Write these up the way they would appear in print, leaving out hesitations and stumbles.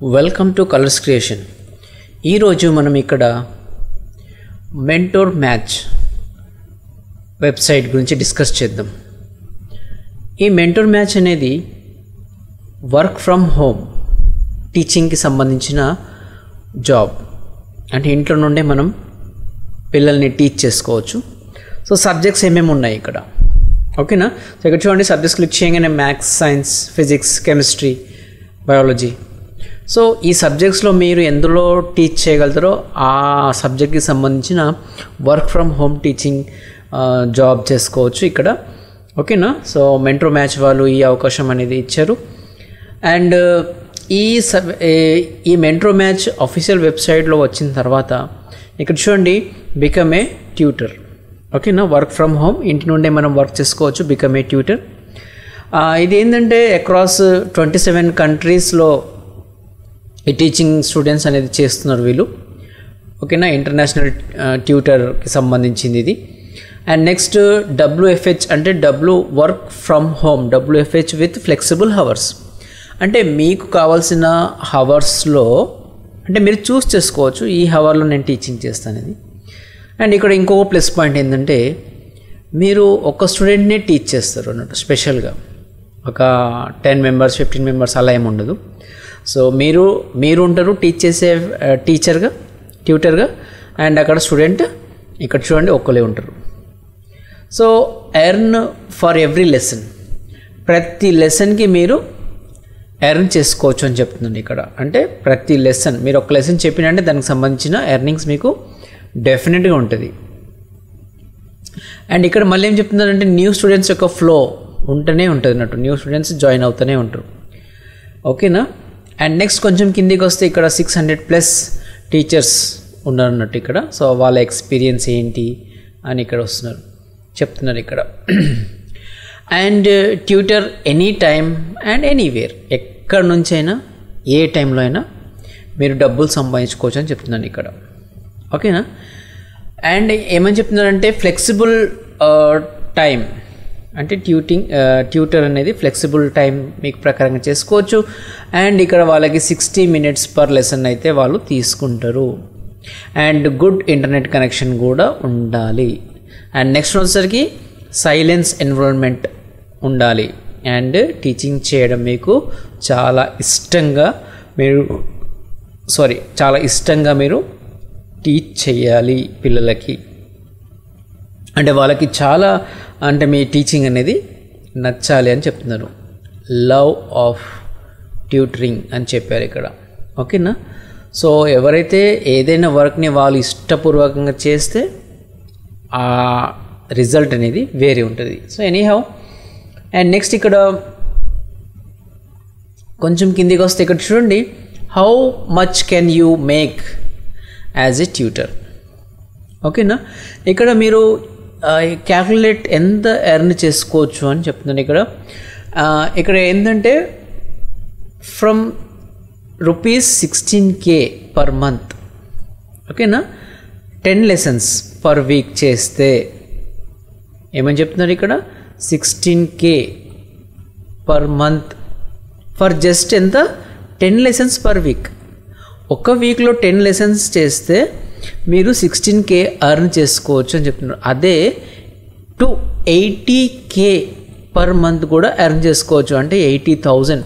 Welcome to colours creation. ఈరోజు మనం ఇక్కడ మెంటోర్ మ్యాచ్ వెబ్సైట్ గురించి డిస్కస్ చేద్దాం. ఈ మెంటోర్ మ్యాచ్ అనేది వర్క్ ఫ్రమ్ హోమ్ టీచింగ్కి సంబంధించిన జాబ్. అంటే ఇంట్లో నుండే మనం పిల్లల్ని టీచ్ చేసుకోవచ్చు. సో సబ్జెక్ట్స్ ఏమేమి ఉన్నాయి ఇక్కడ, ఓకేనా? సో ఇక్కడ చూడండి, సబ్జెక్ట్స్ క్లిక్ చేయగానే maths, science, physics, chemistry, biology. So ఈ సబ్జెక్ట్స్లో మీరు ఎందులో టీచ్ చేయగలుగుతారో ఆ సబ్జెక్ట్కి సంబంధించిన work from home teaching job చేసుకోవచ్చు ఇక్కడ, ఓకేనా? సో మెంటోర్ మ్యాచ్ వాళ్ళు ఈ అవకాశం అనేది ఇచ్చారు. అండ్ ఈ మెంటోర్ మ్యాచ్ అఫీషియల్ వెబ్సైట్లో వచ్చిన తర్వాత ఇక్కడ చూడండి, బికమ్ ఏ ట్యూటర్, ఓకేనా? వర్క్ ఫ్రమ్ హోమ్, ఇంటి నుండే మనం వర్క్ చేసుకోవచ్చు, బికమ్ ఏ ట్యూటర్. ఇది ఏంటంటే అక్రాస్ 27 కంట్రీస్లో ఈ టీచింగ్ స్టూడెంట్స్ అనేది చేస్తున్నారు వీళ్ళు, ఓకేనా? ఇంటర్నేషనల్ ట్యూటర్కి సంబంధించింది ఇది. అండ్ నెక్స్ట్ WFH అంటే work from home, WFH with flexible hours. అంటే మీకు కావాల్సిన హవర్స్లో అంటే మీరు చూస్ చేసుకోవచ్చు, ఈ హవర్లో నేను టీచింగ్ చేస్తాను ఇది. అండ్ ఇక్కడ ఇంకొక ప్లస్ పాయింట్ ఏంటంటే మీరు ఒక స్టూడెంట్నే టీచ్ చేస్తారు అన్నట్టు, స్పెషల్గా ఒక 10 మెంబర్స్ 15 మెంబర్స్ అలా ఏమి ఉండదు. సో మీరు ఉంటారు టీచ్ చేసే టీచర్గా, ట్యూటర్గా, అండ్ అక్కడ స్టూడెంట్ ఇక్కడ చూడండి ఒక్కలే ఉంటారు. So earn for every lesson, ప్రతి లెసన్కి మీరు ఎర్న్ చేసుకోవచ్చు అని చెప్తుంది ఇక్కడ. అంటే ప్రతి లెసన్ మీరు ఒక లెసన్ చెప్పినంటే దానికి సంబంధించిన ఎర్నింగ్స్ మీకు డెఫినెట్గా ఉంటుంది. అండ్ ఇక్కడ మళ్ళీ ఏం చెప్తున్నారంటే న్యూ స్టూడెంట్స్ యొక్క ఫ్లో ఉంటూనే ఉంటుంది అన్నట్టు, న్యూ స్టూడెంట్స్ జాయిన్ అవుతూనే ఉంటారు, ఓకేనా? అండ్ నెక్స్ట్ కొంచెం కిందికి వస్తే ఇక్కడ 600+ టీచర్స్ ఉన్నారన్నట్టు ఇక్కడ. సో వాళ్ళ ఎక్స్పీరియన్స్ ఏంటి అని ఇక్కడ చెప్తున్నారు ఇక్కడ. And tutor any time and anywhere, ఎక్కడి నుంచైనా ఏ టైంలో అయినా మీరు డబ్బులు సంపాదించుకోవచ్చు అని చెప్తున్నాను ఇక్కడ, ఓకేనా? అండ్ ఏమని చెప్తున్నారంటే ఫ్లెక్సిబుల్ టైం, అంటే ట్యూటర్ అనేది ఫ్లెక్సిబుల్ టైం మీకు ప్రకారంగా చేసుకోవచ్చు. అండ్ ఇక్కడ వాళ్ళకి 60 minutes పర్ లెసన్ అయితే వాళ్ళు తీసుకుంటారు. అండ్ గుడ్ ఇంటర్నెట్ కనెక్షన్ కూడా ఉండాలి. అండ్ నెక్స్ట్ వచ్చేసరికి సైలెన్స్ ఎన్విరాన్మెంట్ ఉండాలి. అండ్ టీచింగ్ చేయడం మీకు చాలా ఇష్టంగా మీరు టీచ్ చేయాలి పిల్లలకి. అంటే వాళ్ళకి చాలా అంటే మీ టీచింగ్ అనేది నచ్చాలి అని చెప్తున్నారు. లవ్ ఆఫ్ ట్యూటరింగ్ అని చెప్పారు ఇక్కడ, ఓకేనా? సో ఎవరైతే ఏదైనా వర్క్ని వాళ్ళు ఇష్టపూర్వకంగా చేస్తే ఆ రిజల్ట్ అనేది వేరే ఉంటుంది. సో ఎనీహౌ, అండ్ నెక్స్ట్ ఇక్కడ కొంచెం కిందికి వస్తే ఇక్కడ చూడండి, how much can you make as a tutor, ఓకేనా? ఇక్కడ మీరు క్యాల్కులేట్ ఎంత ఎర్న్ చేసుకోవచ్చు అని చెప్తున్నాను ఇక్కడ. ఇక్కడ ఏంటంటే ఫ్రమ్ ₹16K పర్ మంత్, ఓకేనా? 10 lessons పర్ వీక్ చేస్తే ఏమని చెప్తున్నారు ఇక్కడ, 16K per month for just ఎంత 10 lessons పర్ వీక్. ఒక వీక్లో 10 lessons చేస్తే మీరు 16K ఎర్న్ చేసుకోవచ్చు అని చెప్తున్నారు. అదే 80K పర్ మంత్ కూడా ఎర్న్ చేసుకోవచ్చు, అంటే 80,000,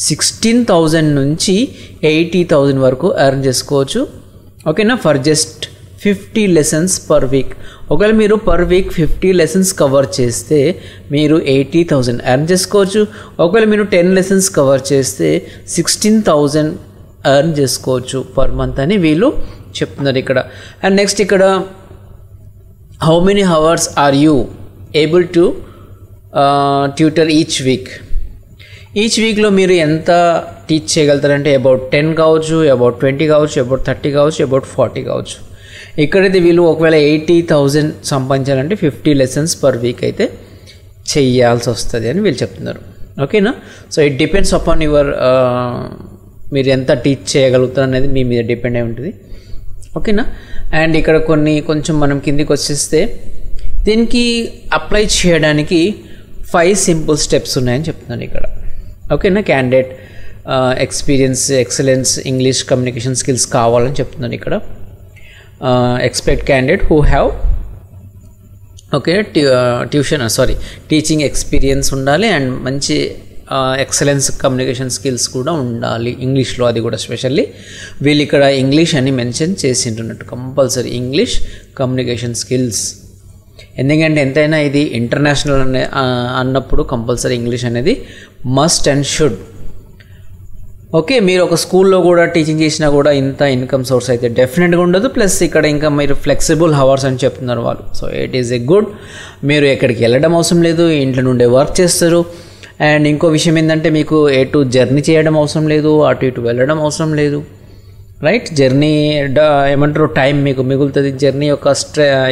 16,000 నుంచి 80,000 వరకు ఎర్న్ చేసుకోవచ్చు, ఓకేనా? For just 50 lessons per week. ఒకవేళ మీరు పర్ వీక్ 50 lessons కవర్ చేస్తే మీరు 80,000 ఎర్న్ చేసుకోవచ్చు. ఒకవేళ మీరు 10 lessons కవర్ చేస్తే 16,000 ఎర్న్ చేసుకోవచ్చు పర్ మంత్ అని వీళ్ళు చెప్తున్నారు ఇక్కడ. అండ్ నెక్స్ట్ ఇక్కడ how many hours are you able to tutor each వీక్లో మీరు ఎంత టీచ్ చేయగలుగుతారంటే అబౌట్ 10 కావచ్చు, అబౌట్ 20 కావచ్చు, అబౌట్ 30 కావచ్చు, అబౌట్ 40 కావచ్చు. ఇక్కడైతే వీళ్ళు ఒకవేళ 80,000 సంపాదించాలంటే 50 lessons పర్ వీక్ అయితే చేయాల్సి వస్తుంది అని వీళ్ళు చెప్తున్నారు, ఓకేనా? So it depends upon your మీరు ఎంత టీచ్ చేయగలుగుతారు అనేది మీ మీద డిపెండ్ అయి ఉంటుంది, ఓకేనా? అండ్ ఇక్కడ కొంచెం మనం కిందికి వచ్చేస్తే దీనికి అప్లై చేయడానికి 5 simple steps ఉన్నాయని చెప్తున్నాను ఇక్కడ, ఓకేనా? Candidate experience, excellence, English communication skills కావాలని చెప్తున్నాను ఇక్కడ. Expect candidate who have teaching experience ఉండాలి అండ్ మంచి ఎక్సలెన్స్ కమ్యూనికేషన్ స్కిల్స్ కూడా ఉండాలి ఇంగ్లీష్లో, అది కూడా స్పెషల్లీ వీళ్ళు ఇక్కడ ఇంగ్లీష్ అని మెన్షన్ చేసింటున్నట్టు, కంపల్సరీ ఇంగ్లీష్ కమ్యూనికేషన్ స్కిల్స్. ఎందుకంటే ఎంతైనా ఇది ఇంటర్నేషనల్ అన్నప్పుడు కంపల్సరీ ఇంగ్లీష్ అనేది మస్ట్ అండ్ షుడ్. ఓకే, మీరు ఒక స్కూల్లో కూడా టీచింగ్ చేసినా కూడా ఇంత ఇన్కమ్ సోర్స్ అయితే డెఫినెట్గా ఉండదు. ప్లస్ ఇక్కడ ఇంకా మీరు ఫ్లెక్సిబుల్ హవర్స్ అని చెప్తున్నారు వాళ్ళు. So it is a good. మీరు ఎక్కడికి వెళ్ళడం అవసరం లేదు, ఇంట్లో నుండే వర్క్ చేస్తారు. అండ్ ఇంకో విషయం ఏంటంటే మీకు ఎటు జర్నీ చేయడం అవసరం లేదు, అటు ఇటు వెళ్ళడం అవసరం లేదు, రైట్? జర్నీ ఏమంటారు టైం మీకు మిగులుతుంది. జర్నీ యొక్క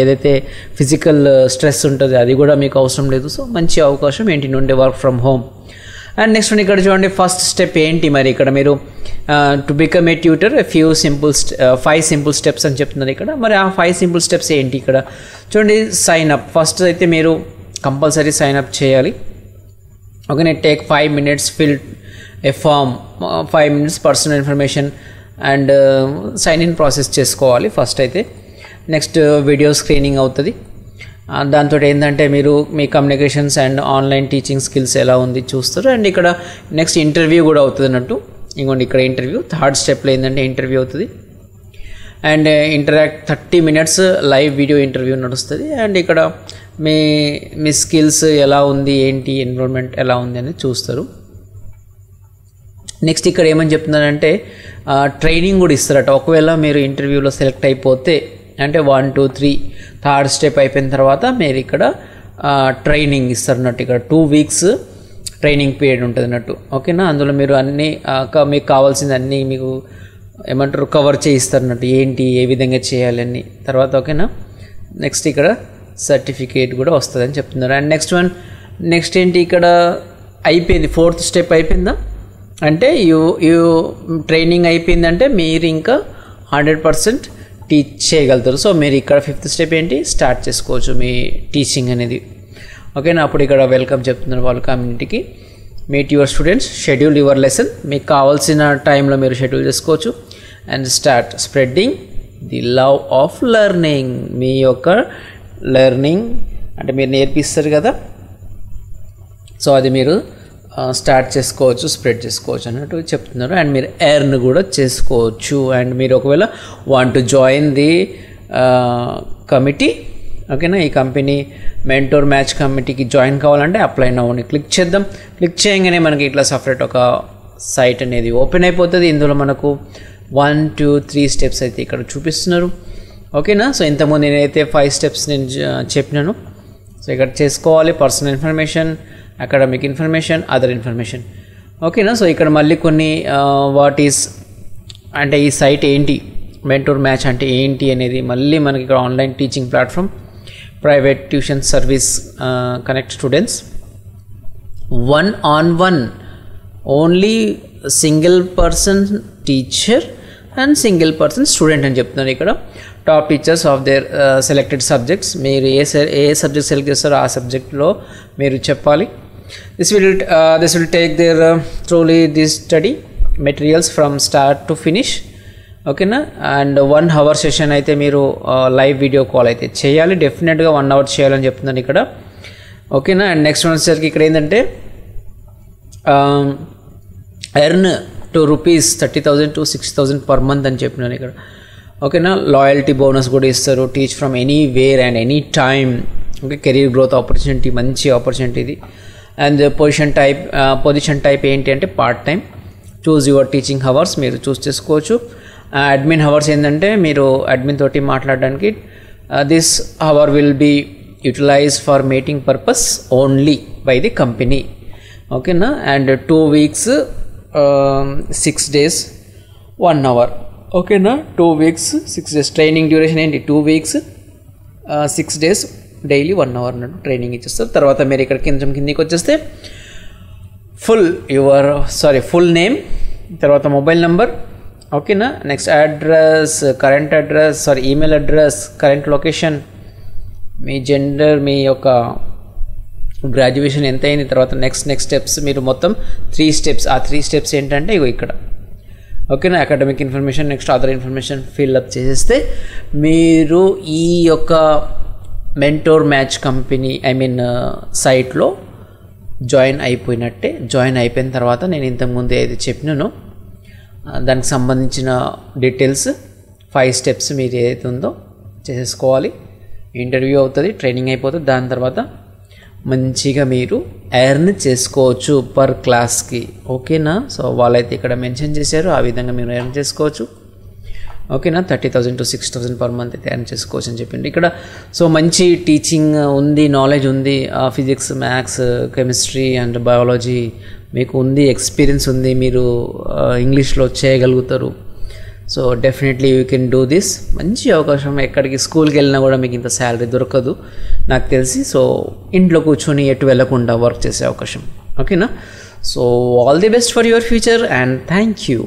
ఏదైతే ఫిజికల్ స్ట్రెస్ ఉంటుంది అది కూడా మీకు అవసరం లేదు. సో మంచి అవకాశం ఇంటి నుండి work from home. And next ఇక్కడ చూడండి, ఫస్ట్ స్టెప్ ఏంటి మరి ఇక్కడ మీరు to become a tutor 5 simple steps అని చెప్తున్నారు ఇక్కడ. మరి ఆ 5 సింపుల్ స్టెప్స్ ఏంటి ఇక్కడ చూడండి. Sign up. ఫస్ట్ అయితే మీరు కంపల్సరీ సైన్ అప్ చేయాలి. Okay, take 5 minutes, fill a form, 5 minutes personal information and sign in process చేసుకోవాలి ఫస్ట్ అయితే. నెక్స్ట్ వీడియో స్క్రీనింగ్ అవుతుంది. దాంతో ఏంటంటే మీరు మీ communications and online teaching skills ఎలా ఉంది చూస్తారు. అండ్ ఇక్కడ నెక్స్ట్ ఇంటర్వ్యూ కూడా అవుతుంది అన్నట్టు. ఇంకోండి ఇక్కడ ఇంటర్వ్యూ, థర్డ్ స్టెప్లో ఏంటంటే ఇంటర్వ్యూ అవుతుంది. And 30 minutes live video interview నడుస్తుంది. అండ్ ఇక్కడ మీ స్కిల్స్ ఎలా ఉంది, ఏంటి ఎన్విరాన్మెంట్ ఎలా ఉంది అనేది చూస్తారు. నెక్స్ట్ ఇక్కడ ఏమని చెప్తున్నారంటే ట్రైనింగ్ కూడా ఇస్తారట. ఒకవేళ మీరు ఇంటర్వ్యూలో సెలెక్ట్ అయిపోతే అంటే 1, 2, 3 థర్డ్ స్టెప్ అయిపోయిన తర్వాత మీరు ఇక్కడ ట్రైనింగ్ ఇస్తారు అన్నట్టు. ఇక్కడ 2 weeks ట్రైనింగ్ పీరియడ్ ఉంటుంది అన్నట్టు. ఓకేనా, అందులో మీరు అన్నీ మీకు కావాల్సింది అన్నీ మీకు ఏమంటారు కవర్ చేయిస్తారు అన్నట్టు, ఏంటి ఏ విధంగా చేయాలని తర్వాత. ఓకేనా, నెక్స్ట్ ఇక్కడ సర్టిఫికేట్ కూడా వస్తుందని చెప్తున్నారు. అండ్ నెక్స్ట్ ఏంటి ఇక్కడ అయిపోయింది, 4th స్టెప్ అయిపోయిందా అంటే యూ ట్రైనింగ్ అయిపోయిందంటే మీరు ఇంకా 100% టీచ్ చేయగలుగుతారు. సో మీరు ఇక్కడ 5th స్టెప్ ఏంటి స్టార్ట్ చేసుకోవచ్చు మీ టీచింగ్ అనేది. ఓకేనా, అప్పుడు ఇక్కడ వెల్కమ్ చెప్తున్నారు వాళ్ళు కమ్యూనిటీకి. Meet your students, schedule your lesson, మీకు కావాల్సిన టైంలో మీరు షెడ్యూల్ చేసుకోవచ్చు. And start spreading the love of learning. మీ యొక్క లెర్నింగ్ అంటే మీరు నేర్పిస్తారు కదా, సో అది మీరు స్టార్ట్ చేసుకోవచ్చు, స్ప్రెడ్ చేసుకోవచ్చు అన్నట్టు చెప్తున్నారు. అండ్ మీరు ఎర్న్ కూడా చేసుకోవచ్చు. అండ్ మీరు ఒకవేళ want to join the committee, ఓకేనా, ఈ కంపెనీ మెంటోర్ మ్యాచ్ కమిటీకి జాయిన్ కావాలంటే అప్లై నౌని క్లిక్ చేద్దాం. క్లిక్ చేయగానే మనకి ఇట్లా సపరేట్ ఒక సైట్ అనేది ఓపెన్ అయిపోతుంది. ఇందులో మనకు 1, 2, 3 స్టెప్స్ అయితే ఇక్కడ చూపిస్తున్నారు. ఓకేనా, సో ఇంతకుముందు నేనైతే 5 స్టెప్స్ నేను చెప్పినాను. సో ఇక్కడ చేసుకోవాలి personal information, academic information, other information. ఓకేనా, సో ఇక్కడ మళ్ళీ కొన్ని వాట్ ఈస్ అంటే ఈ సైట్ ఏంటి, మెంటోర్ మ్యాచ్ అంటే ఏంటి అనేది మళ్ళీ మనకి ఇక్కడ online teaching platform, private tuition service, connect students, 1-on-1 only single person teacher and single person student అని చెప్తున్నారు ఇక్కడ. Top teachers of their selected subjects, మీరు ఏ సబ్జెక్ట్ సెలెక్ట్ చేస్తారో ఆ సబ్జెక్ట్లో మీరు చెప్పాలి. This will take their త్రూలీ this study materials from start to finish. ఓకేనా, అండ్ 1 hour సెషన్ అయితే మీరు లైవ్ వీడియో కాల్ అయితే చేయాలి, డెఫినెట్గా 1 hour చేయాలని చెప్తున్నాను ఇక్కడ. ఓకేనా, అండ్ నెక్స్ట్ వచ్చేసరికి ఇక్కడ ఏంటంటే ఎర్న్ ₹30,000 to 6,000 పర్ మంత్ అని చెప్పినాను ఇక్కడ. ఓకేనా, లాయల్టీ బోనస్ కూడా ఇస్తారు, teach from anywhere and any time. Okay, career growth opportunity, మంచి ఆపర్చునిటీ ఇది. అండ్ పొజిషన్ టైప్ ఏంటి అంటే part time. Choose your teaching hours, మీరు చూస్ చేసుకోవచ్చు. అడ్మిన్ హవర్స్ ఏంటంటే మీరు అడ్మిన్ తోటి మాట్లాడడానికి, this hour will be utilise for meeting purpose only by the company. ఓకేనా, అండ్ 2 weeks 6 days 1 hour. ఓకేనా, 2 weeks 6 days ట్రైనింగ్ డ్యూరేషన్ ఏంటి 2 weeks 6 days డైలీ 1 hour అన్నట్టు ట్రైనింగ్ ఇచ్చేస్తారు. తర్వాత మీరు ఇక్కడ కిందికి వచ్చేస్తే ఫుల్ నేమ్, తర్వాత మొబైల్ నెంబర్. ఓకేనా, next address, current address, email address, current location, మీ జెండర్, మీ యొక్క గ్రాడ్యుయేషన్ ఎంత అయిన తర్వాత నెక్స్ట్ స్టెప్స్ మీరు మొత్తం 3 స్టెప్స్. ఆ 3 స్టెప్స్ ఏంటంటే ఇగో ఇక్కడ. ఓకేనా, academic information, next other information fill up చేసేస్తే మీరు ఈ యొక్క మెంటోర్ మ్యాచ్ కంపెనీ సైట్లో జాయిన్ అయిపోయినట్టే. జాయిన్ అయిపోయిన తర్వాత నేను ఇంతకుముందు ఏది చెప్పినానో దానికి సంబంధించిన డీటెయిల్స్ 5 స్టెప్స్ మీరు ఏదైతే ఉందో చేసేసుకోవాలి. ఇంటర్వ్యూ అవుతుంది, ట్రైనింగ్ అయిపోతుంది, దాని తర్వాత మంచిగా మీరు ఎర్న్ చేసుకోవచ్చు పర్ క్లాస్కి. ఓకేనా, సో వాళ్ళైతే ఇక్కడ మెన్షన్ చేశారు, ఆ విధంగా మీరు ఎర్న్ చేసుకోవచ్చు. ఓకేనా, 30,000 to 6,000 పర్ మంత్ అయితే ఎర్న్ చేసుకోవచ్చు అని చెప్పింది ఇక్కడ. సో మంచి టీచింగ్ ఉంది, నాలెడ్జ్ ఉంది, physics, maths, chemistry and biology మీకు ఉంది, ఎక్స్పీరియన్స్ ఉంది, మీరు ఇంగ్లీష్లో చేయగలుగుతారు. So definitely you can do this. మంచి అవకాశం. ఎక్కడికి స్కూల్కి వెళ్ళినా కూడా మీకు ఇంత శాలరీ దొరకదు నాకు తెలిసి. సో ఇంట్లో కూర్చొని ఎటు వెళ్ళకుండా వర్క్ చేసే అవకాశం. ఓకేనా, so all the best for your future and thank you.